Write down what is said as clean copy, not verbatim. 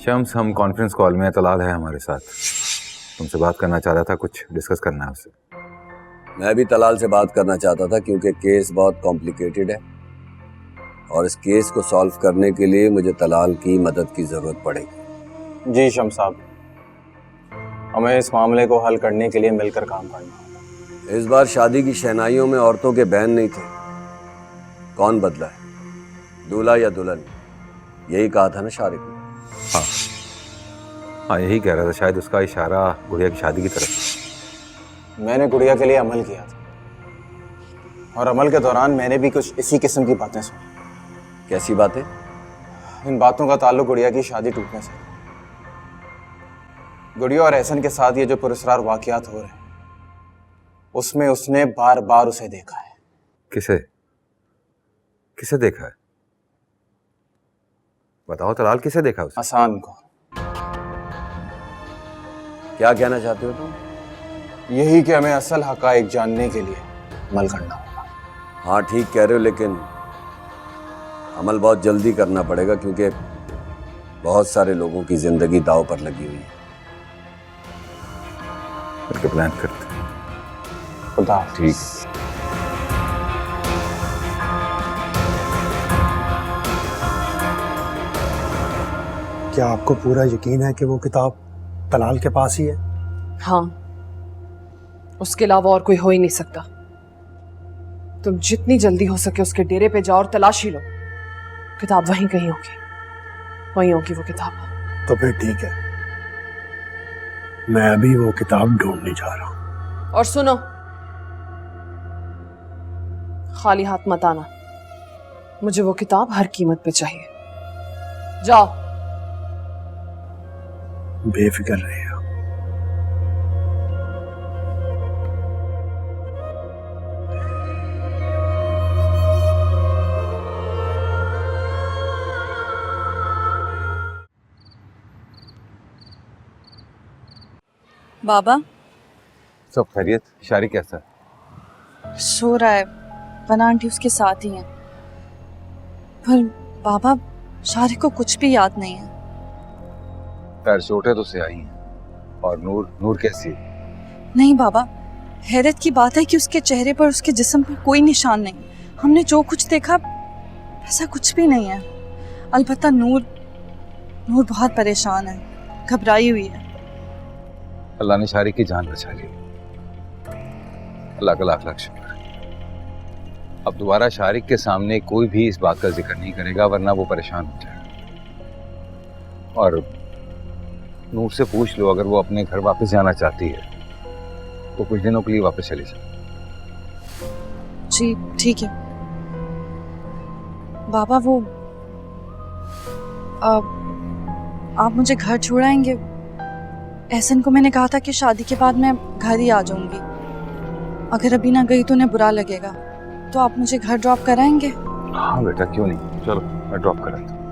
शम्स, हम conference call में, तलाल है हमारे साथ, तुमसे बात करना चाह रहा था, कुछ डिस्कस करना है उससे। मैं भी तलाल से बात करना चाहता था क्योंकि केस बहुत कॉम्प्लिकेटेड है और इस केस को सॉल्व करने के लिए मुझे तलाल की मदद की जरूरत पड़ेगी। जी शम्स साहब, हमें इस मामले को हल करने के लिए मिलकर काम करना होगा। इस बार शादी की शहनाइयों में औरतों के बैन नहीं थे। कौन बदला है, दूल्हा या दुल्हन? यही कहा था ना शारिक ने? हाँ, यही कह रहा था, शायद उसका इशारा गुड़िया की शादी की तरफ। मैंने गुड़िया के लिए अमल किया था और अमल के दौरान मैंने भी कुछ इसी किस्म की बातें सुनी। कैसी बातें? इन बातों का ताल्लुक गुड़िया की शादी टूटने से। गुड़िया और एहसन के साथ ये जो पुरस्कार वाकयात हो रहे हैं, उसमें उसने बार बार उसे देखा है। किसे किसे देखा है? बताओ तलाल, किसे देखा उसे? हसन को। क्या कहना चाहते हो तुम? यही कि हमें असल हकाइक जानने के लिए अमल करना होगा। हाँ ठीक कह रहे हो, लेकिन अमल बहुत जल्दी करना पड़ेगा क्योंकि बहुत सारे लोगों की जिंदगी दांव पर लगी हुई है। करके प्लान करते हैं। खुदा ठीक। क्या आपको पूरा यकीन है कि वो किताब तलाल के पास ही है? हाँ, उसके अलावा और कोई हो ही नहीं सकता। तुम जितनी जल्दी हो सके उसके डेरे पे जाओ और तलाशी लो। किताब वहीं कहीं होगी, वहीं होगी वो किताब। तो फिर ठीक है, मैं अभी वो किताब ढूंढने जा रहा हूं। और सुनो, खाली हाथ मत आना। मुझे वो किताब हर कीमत पे चाहिए। जाओ। बेफिक्र रहे। बाबा, सब खैरियत? शारी कैसा है? सो रहा है। बना आंटी उसके साथ ही हैं। पर बाबा, शारिक को कुछ भी याद नहीं है। पैर चोटें तो से आई हैं। और नूर कैसी है? नहीं बाबा, हैरत की बात है कि उसके चेहरे पर, उसके जिस्म पर कोई निशान नहीं। हमने जो कुछ देखा ऐसा कुछ भी नहीं है। अलबत्ता नूर बहुत परेशान है, घबराई हुई है। अल्लाह ने शारिक की जान बचा ली, अल्लाह का लाख लाख शुक्र है। अब दोबारा शारिक के सामने कोई भी इस बात का जिक्र नहीं करेगा, वरना वो परेशान हो जाएगा। और नूर से पूछ लो, अगर वो अपने घर वापस जाना चाहती है तो कुछ दिनों के लिए वापस चली जाए। जी ठीक है बाबा। वो आप मुझे घर छोड़ाएंगे? एहसन को मैंने कहा था कि शादी के बाद मैं घर ही आ जाऊंगी। अगर अभी ना गई तो उन्हें बुरा लगेगा, तो आप मुझे घर ड्रॉप कराएंगे? हाँ बेटा, क्यों नहीं, चलो मैं ड्रॉप कराता हूँ।